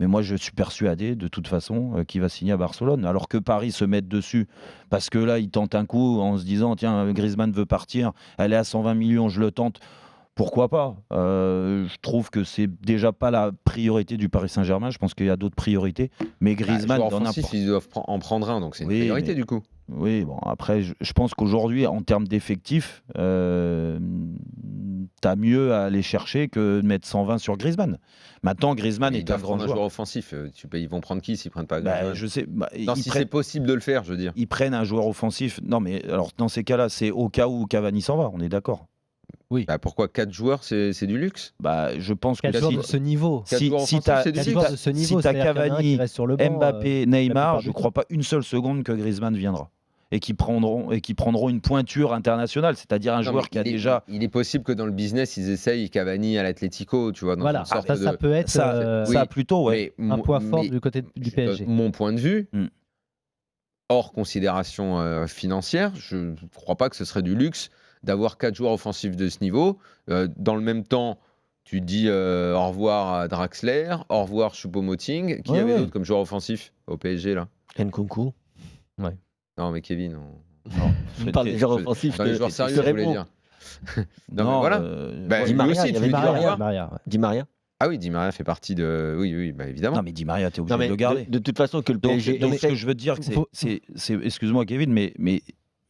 Mais moi, je suis persuadé, de toute façon, qu'il va signer à Barcelone. Alors que Paris se mette dessus, parce que là, il tente un coup en se disant, tiens, Griezmann veut partir, elle est à 120 millions, je le tente. Pourquoi pas Je trouve que c'est déjà pas la priorité du Paris Saint-Germain. Je pense qu'il y a d'autres priorités. Mais Griezmann, joueur dans offensif, n'importe... ils doivent en prendre un, donc c'est une priorité du coup. Oui, bon, après, je pense qu'aujourd'hui, en termes d'effectifs, t'as mieux à aller chercher que de mettre 120 sur Griezmann. Maintenant, Griezmann est un grand joueur. joueur Offensif. Ils vont prendre qui s'ils prennent pas Bah, Griezmann? je sais. Non, si c'est possible de le faire, je veux dire. Ils prennent un joueur offensif. Non, mais alors dans ces cas-là, c'est au cas où Cavani s'en va. On est d'accord. Oui. Bah, pourquoi 4 joueurs, c'est du luxe? Bah, je pense que 4 joueurs de ce niveau. si t'as Cavani, Mbappé, Neymar, je crois pas une seule seconde que Griezmann viendra. Et qui prendront une pointure internationale, c'est-à-dire un joueur qui a déjà... Il est possible que dans le business, ils essayent Cavani à l'Atlético, tu vois. Dans Voilà, ça peut être ça plutôt, ouais. un point fort du côté du PSG. Mon point de vue, hors considération financière, je ne crois pas que ce serait du luxe d'avoir 4 joueurs offensifs de ce niveau. Dans le même temps, tu dis au revoir à Draxler, au revoir Choupo-Moting. Qui y avait d'autre comme joueur offensif au PSG là? Nkunku. Ouais. Non, mais Kevin. On parle des joueurs offensifs. Des joueurs sérieux, je voulais dire. Non, voilà. Di Maria, il y avait Di Maria. Ah oui, Di Maria fait partie de. Oui, bah évidemment. Non, mais Di Maria, t'es obligé de le garder. De toute façon, que le PSG. Donc ce que je veux te dire, c'est excuse-moi, Kevin, mais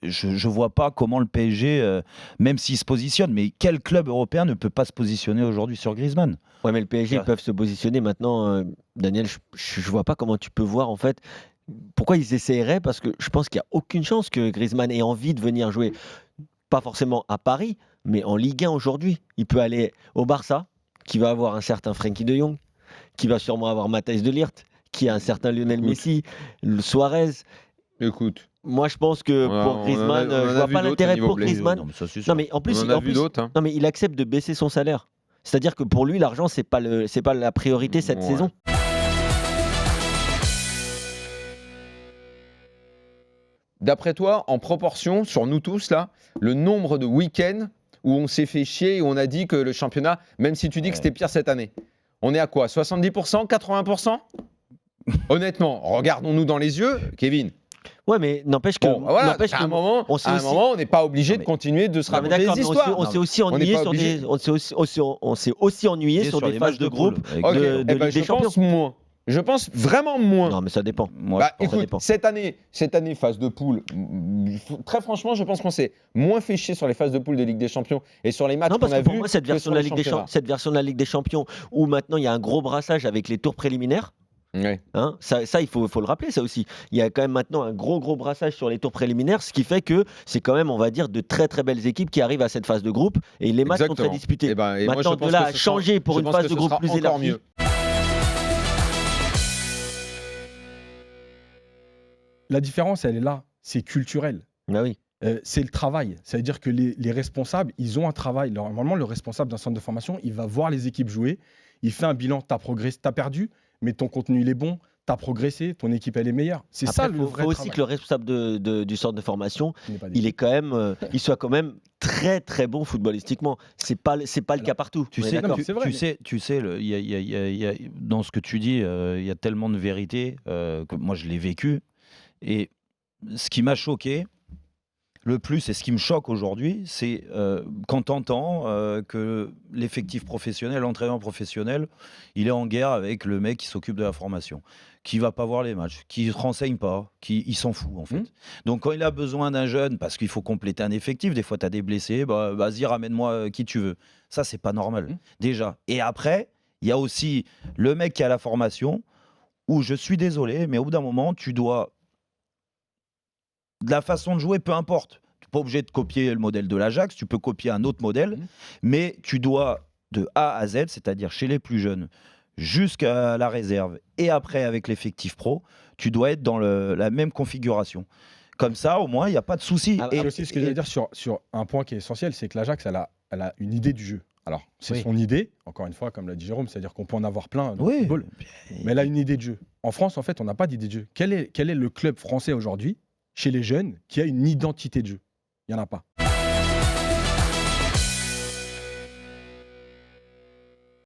je vois pas comment le PSG, même s'il se positionne, mais quel club européen ne peut pas se positionner aujourd'hui sur Griezmann? Ouais, mais le PSG, ils peuvent se positionner maintenant. Daniel, je vois pas comment tu peux voir en fait. Pourquoi ils essaieraient? Parce que je pense qu'il n'y a aucune chance que Griezmann ait envie de venir jouer, pas forcément à Paris, mais en Ligue 1 aujourd'hui. Il peut aller au Barça, qui va avoir un certain Frenkie de Jong, qui va sûrement avoir Matthijs de Ligt, qui a un certain Lionel Messi, le Suarez. Écoute. Moi, je pense que pour Griezmann, je vois pas l'intérêt pour Griezmann. Non, mais en plus, non, mais il accepte de baisser son salaire. C'est-à-dire que pour lui, l'argent, c'est pas la priorité cette saison. D'après toi, en proportion, sur nous tous, là, le nombre de week-ends où on s'est fait chier et où on a dit que le championnat, même si tu dis que c'était pire cette année, on est à quoi? 70%? 80%? Honnêtement, regardons-nous dans les yeux, Kevin. Ouais, mais n'empêche que... Bon, voilà, à un moment, on n'est pas obligé de continuer de se raconter des histoires. On s'est aussi ennuyé sur des phases de groupe de Ligue des Champions. Je pense vraiment moins. Non, mais ça dépend. Écoute, cette année, phase de poule, très franchement, je pense qu'on s'est moins fait chier sur les phases de poule de Ligue des Champions et sur les matchs qu'on a vus. Moi, cette version de la Ligue des Champions, où maintenant il y a un gros brassage avec les tours préliminaires. Ouais. Hein, ça il faut le rappeler, ça aussi. Il y a quand même maintenant un gros brassage sur les tours préliminaires, ce qui fait que c'est quand même, on va dire, de très très belles équipes qui arrivent à cette phase de groupe et les matchs sont très disputés. Maintenant, de là à changer pour une phase de groupe plus élargie. La différence, elle est là. C'est culturel. Ah oui. C'est le travail. Ça veut dire que les responsables, ils ont un travail. Normalement, le responsable d'un centre de formation, il va voir les équipes jouer. Il fait un bilan. T'as progressé, t'as perdu, mais ton contenu, il est bon. T'as progressé, ton équipe, elle est meilleure. C'est ça le vrai travail. Il faut aussi que le responsable du centre de formation, il soit quand même très très bon footballistiquement. C'est pas le cas partout. Tu sais, dans ce que tu dis, il y a tellement de vérité que moi je l'ai vécu. Et ce qui m'a choqué le plus et ce qui me choque aujourd'hui, c'est quand tu entends que l'effectif professionnel, l'entraîneur professionnel, il est en guerre avec le mec qui s'occupe de la formation, qui va pas voir les matchs, qui ne se renseigne pas, il s'en fout en fait. Donc quand il a besoin d'un jeune, parce qu'il faut compléter un effectif, des fois tu as des blessés, vas-y ramène-moi qui tu veux. Ça c'est pas normal, déjà. Et après, il y a aussi le mec qui a la formation, où je suis désolé, mais au bout d'un moment, tu dois... de la façon de jouer, peu importe. Tu n'es pas obligé de copier le modèle de l'Ajax, tu peux copier un autre modèle, mais tu dois, de A à Z, c'est-à-dire chez les plus jeunes, jusqu'à la réserve, et après avec l'effectif pro, tu dois être dans la même configuration. Comme ça, au moins, il n'y a pas de souci. Et aussi, ce que je veux dire sur un point qui est essentiel, c'est que l'Ajax, elle a une idée du jeu. Alors, c'est son idée, encore une fois, comme l'a dit Jérôme, c'est-à-dire qu'on peut en avoir plein dans le football, mais elle a une idée de jeu. En France, en fait, on n'a pas d'idée de jeu. Quel est le club français aujourd'hui chez les jeunes qui a une identité de jeu? Il n'y en a pas.